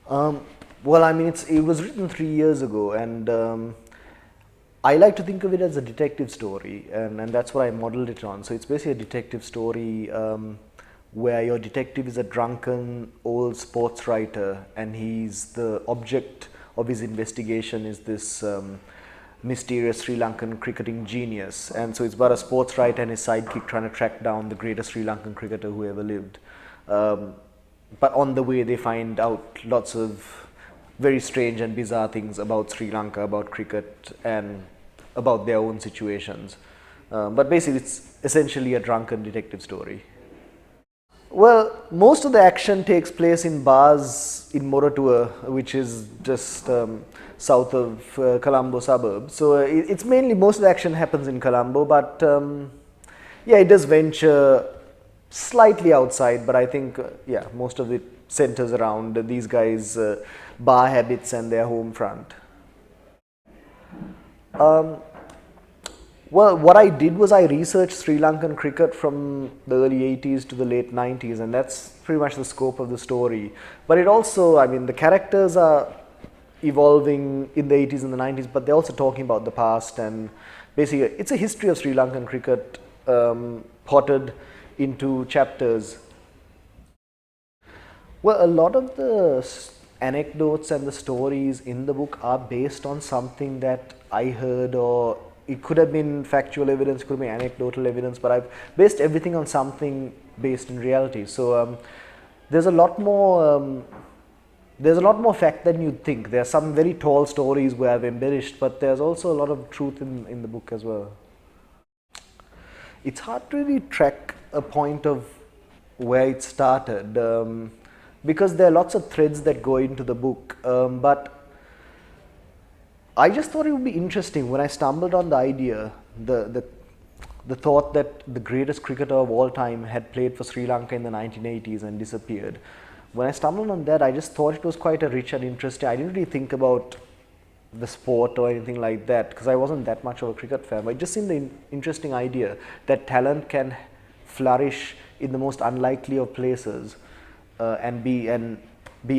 Um, well, I mean, it was written 3 years ago, and I like to think of it as a detective story, and that's what I modeled it on. So it's basically a detective story where your detective is a drunken old sports writer, and he's the object of his investigation is this mysterious Sri Lankan cricketing genius. And so it's about a sports writer and his sidekick trying to track down the greatest Sri Lankan cricketer who ever lived. But on the way, they find out lots of very strange and bizarre things about Sri Lanka, about cricket, and about their own situations. But basically, it's essentially a drunken detective story. Well, most of the action takes place in bars in Moratuwa, which is just south of Colombo suburb. So it's mainly, most of the action happens in Colombo, but yeah, it does venture slightly outside, but I think, yeah, most of it centers around these guys' bar habits and their home front. Well, what I did was I researched Sri Lankan cricket from the early 80s to the late 90s, and that's pretty much the scope of the story. But it also, I mean, the characters are evolving in the 80s and the 90s, but they're also talking about the past, and basically it's a history of Sri Lankan cricket potted into chapters. Well, a lot of the anecdotes and the stories in the book are based on something that I heard, or it could have been factual evidence, could have been anecdotal evidence, but I've based everything on something based in reality. So there's a lot more. There's a lot more fact than you'd think. There are some very tall stories where I've embellished, but there's also a lot of truth in the book as well. It's hard to really track a point of where it started because there are lots of threads that go into the book, but I just thought it would be interesting when I stumbled on the idea, the thought that the greatest cricketer of all time had played for Sri Lanka in the 1980s and disappeared. When I stumbled on that, I just thought it was quite a rich and interesting. I didn't really think about the sport or anything like that because I wasn't that much of a cricket fan, but it just seemed an interesting idea that talent can flourish in the most unlikely of places and be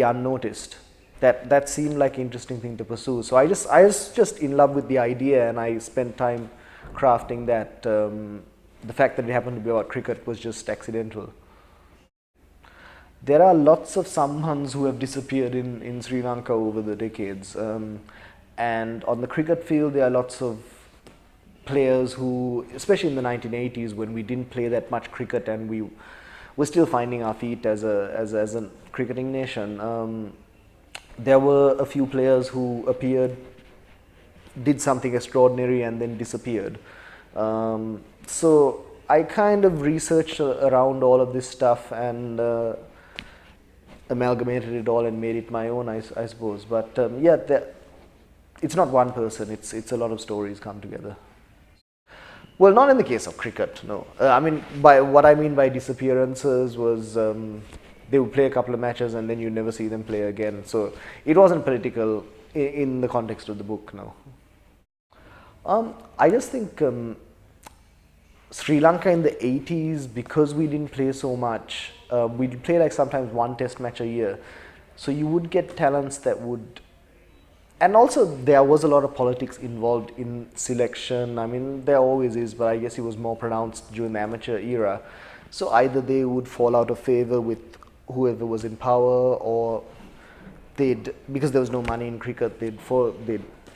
unnoticed. That seemed like an interesting thing to pursue. So I was just in love with the idea, and I spent time crafting that. The fact that it happened to be about cricket was just accidental. There are lots of Samhans who have disappeared in Sri Lanka over the decades, and on the cricket field there are lots of players who, especially in the 1980s when we didn't play that much cricket and we were still finding our feet as a cricketing nation. There were a few players who appeared, did something extraordinary, and then disappeared. So I kind of researched around all of this stuff and amalgamated it all and made it my own, I suppose. But yeah, it's not one person, it's a lot of stories come together. Well, not in the case of cricket, no. I mean, what I mean by disappearances was they would play a couple of matches and then you never see them play again. So it wasn't political in the context of the book, no. I just think Sri Lanka in the 80s, because we didn't play so much, we'd play like sometimes one test match a year. So you would get talents that would, and also there was a lot of politics involved in selection. I mean, there always is, but I guess it was more pronounced during the amateur era. So either they would fall out of favor with whoever was in power, or because there was no money in cricket, they'd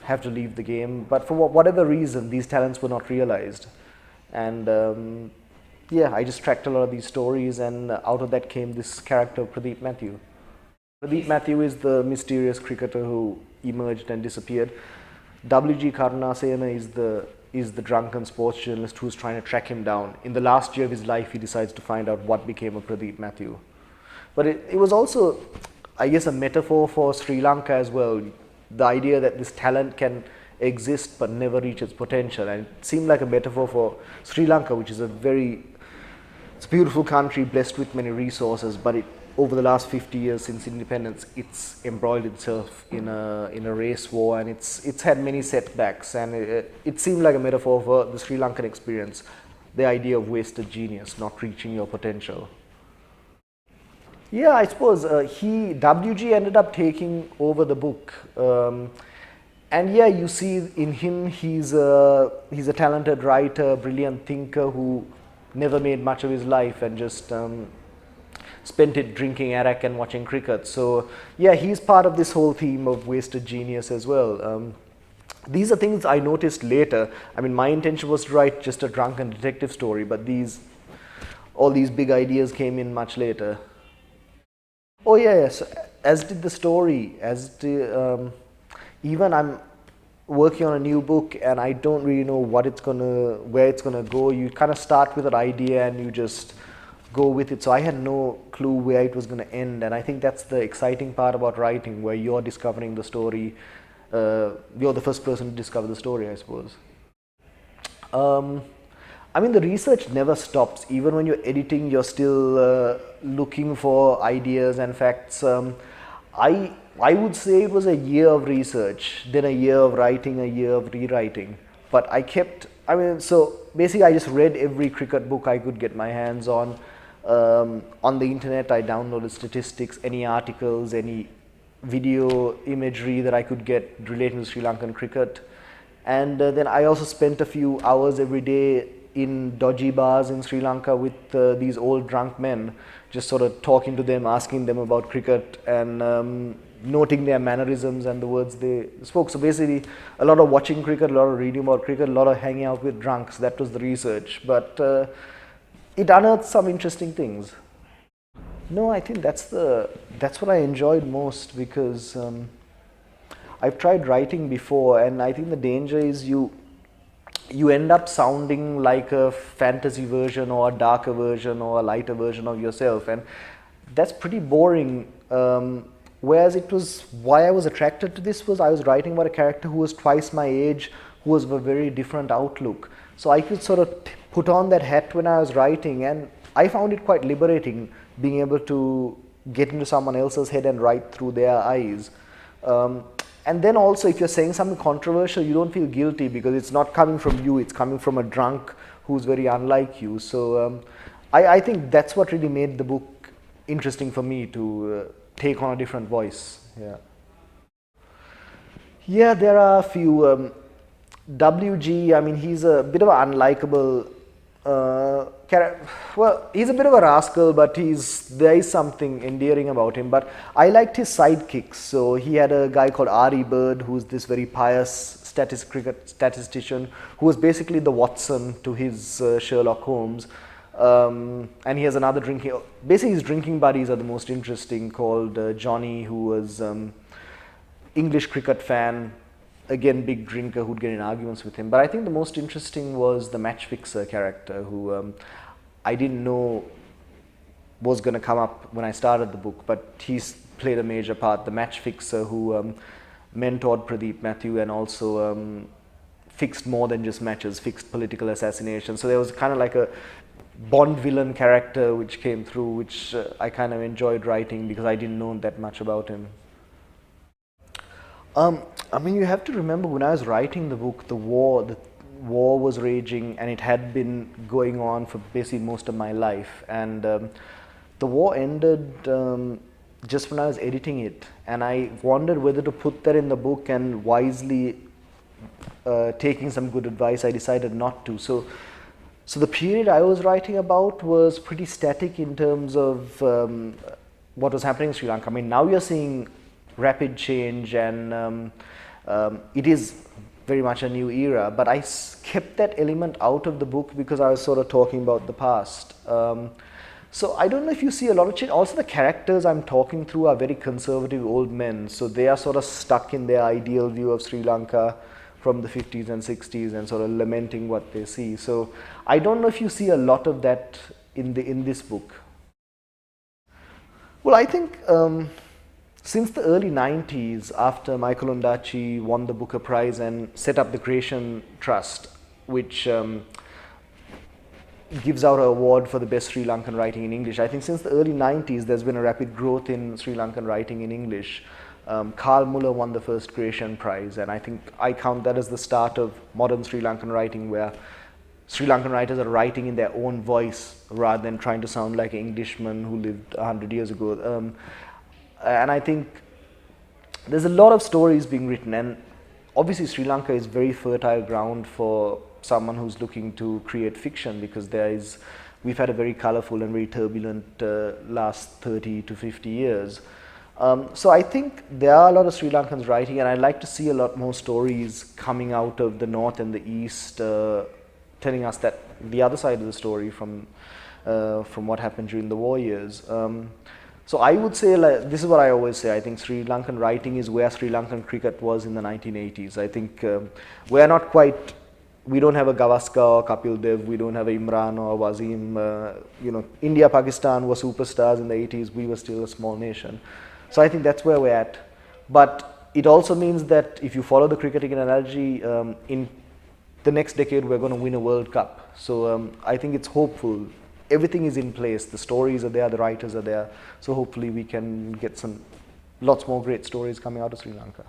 have to leave the game. But for whatever reason, these talents were not realized. And yeah, I just tracked a lot of these stories, and out of that came this character, PRADEEP MATHEW. PRADEEP MATHEW is the mysterious cricketer who emerged and disappeared. WG Karunatilaka is the drunken sports journalist who's trying to track him down. In the last year of his life, he decides to find out what became of PRADEEP MATHEW. But it was also, I guess, a metaphor for Sri Lanka as well. The idea that this talent can exist but never reach its potential, and it seemed like a metaphor for Sri Lanka, which is it's a beautiful country blessed with many resources, but over the last 50 years since independence, it's embroiled itself in a race war, and it's had many setbacks, and it seemed like a metaphor for the Sri Lankan experience, the idea of wasted genius, not reaching your potential. Yeah, I suppose WG ended up taking over the book. And yeah, you see in him, he's a talented writer, brilliant thinker who never made much of his life and just spent it drinking arak and watching cricket. So yeah, he's part of this whole theme of wasted genius as well. These are things I noticed later. I mean, my intention was to write just a drunken detective story, but all these big ideas came in much later. Oh yeah, yes. As did the story. Even I'm working on a new book, and I don't really know where it's gonna go. You kind of start with an idea and you just go with it. So I had no clue where it was gonna end, and I think that's the exciting part about writing, where you're discovering the story. You're the first person to discover the story, I suppose. Um, I mean, the research never stops. Even when you're editing, you're still looking for ideas and facts. I would say it was a year of research, then a year of writing, a year of rewriting. But so basically I just read every cricket book I could get my hands on. On the internet, I downloaded statistics, any articles, any video imagery that I could get relating to Sri Lankan cricket. And then I also spent a few hours every day in dodgy bars in Sri Lanka with these old drunk men, just sort of talking to them, asking them about cricket, and noting their mannerisms and the words they spoke. So basically, a lot of watching cricket, a lot of reading about cricket, a lot of hanging out with drunks. That was the research. But it unearthed some interesting things. No, I think that's what I enjoyed most, because I've tried writing before, and I think the danger is you end up sounding like a fantasy version or a darker version or a lighter version of yourself, and that's pretty boring. Whereas why I was attracted to this was I was writing about a character who was twice my age, who was of a very different outlook. So I could sort of put on that hat when I was writing, and I found it quite liberating being able to get into someone else's head and write through their eyes. And then also, if you're saying something controversial, you don't feel guilty because it's not coming from you, it's coming from a drunk who's very unlike you. So I think that's what really made the book interesting for me, to take on a different voice. Yeah. Yeah, there are a few. WG, I mean, he's a bit of an unlikable character. Well, he's a bit of a rascal, but there is something endearing about him. But I liked his sidekicks. So he had a guy called Ari Bird, who's this very pious statistician, who was basically the Watson to his Sherlock Holmes. And he has another basically his drinking buddies are the most interesting, called Johnny, who was English cricket fan, again big drinker, who'd get in arguments with him. But I think the most interesting was the match fixer character, who I didn't know was going to come up when I started the book, but he's played a major part. The match fixer who mentored PRADEEP, MATHEW, and also fixed more than just matches, fixed political assassination. So there was kind of like a Bond villain character which came through, which I kind of enjoyed writing because I didn't know that much about him. I mean, you have to remember, when I was writing the book, the war was raging, and it had been going on for basically most of my life. And the war ended just when I was editing it, and I wondered whether to put that in the book, and wisely taking some good advice, I decided not to. So the period I was writing about was pretty static in terms of what was happening in Sri Lanka. I mean, now you're seeing rapid change, and it is very much a new era, but I kept that element out of the book because I was sort of talking about the past. So I don't know if you see a lot of change. Also, the characters I'm talking through are very conservative old men, so they are sort of stuck in their ideal view of Sri Lanka from the 50s and 60s and sort of lamenting what they see. So I don't know if you see a lot of that in this book. Well, I think since the early 90s, after Michael Ondaatje won the Booker Prize and set up the Creation Trust, which gives out an award for the best Sri Lankan writing in English, I think since the early 90s there's been a rapid growth in Sri Lankan writing in English. Carl Muller won the first Creation Prize, and I think I count that as the start of modern Sri Lankan writing, where Sri Lankan writers are writing in their own voice rather than trying to sound like an Englishman who lived 100 years ago. And I think there's a lot of stories being written, and obviously Sri Lanka is very fertile ground for someone who's looking to create fiction, because we've had a very colorful and very turbulent last 30 to 50 years. So I think there are a lot of Sri Lankans writing, and I'd like to see a lot more stories coming out of the north and the east, telling us that the other side of the story from what happened during the war years. So I would say, like, this is what I always say, I think Sri Lankan writing is where Sri Lankan cricket was in the 1980s. I think we're not quite, we don't have a Gavaskar or Kapil Dev, we don't have a Imran or Wasim. You know, India, Pakistan were superstars in the 80s, we were still a small nation. So I think that's where we're at. But it also means that if you follow the cricketing analogy, in the next decade we're going to win a World Cup. So I think it's hopeful. Everything is in place, the stories are there, the writers are there, so hopefully we can get lots more great stories coming out of Sri Lanka.